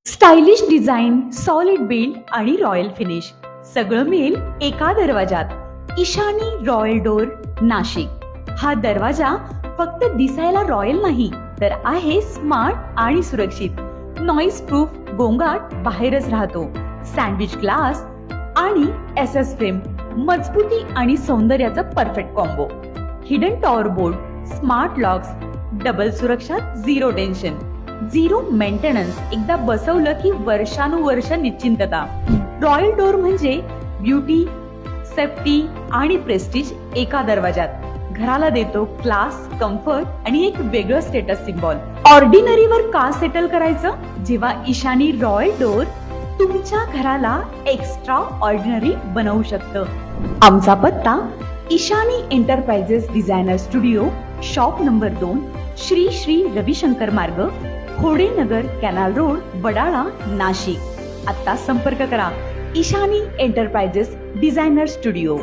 Stylish design, solid build आणि royal finish सगळं मिळेल एका दरवाजात. Ishani royal door, Nashik. हा दरवाजा फक्त दिसायला रॉयल नाही तर आहे स्मार्ट आणि सुरक्षित. नॉइज प्रूफ, गोंगाट बाहेरच राहतो. सँडविच ग्लास आणि SS फ्रेम, मजबूती आणि सौंदर्याचा perfect combo. Hidden tower board, smart locks, double सुरक्षा, झिरो टेन्शन, झिरो मेंटेनन्स. एकदा बसवलं की वर्षानुवर्ष निश्चिंतता. रॉयल डोर म्हणजे ब्युटी, सेफ्टी आणि प्रेस्टिज एका दरवाजात. घराला देतो क्लास, कम्फर्ट आणि एक वेगळं स्टेटस सिम्बॉल. ऑर्डिनरीवर का सेटल करायचं जेव्हा ईशानी रॉयल डोर तुमच्या घराला एक्स्ट्रा ऑर्डिनरी बनवू शकतं. आमचा पत्ता Ishani enterprises designer studio, shop number 2, Shri Shri Ravishankar मार्ग, खोडेनगर, कॅनाल रोड, वडाळा, नाशिक. आता संपर्क करा ईशानी एंटरप्राइजेस डिझायनर स्टुडिओ.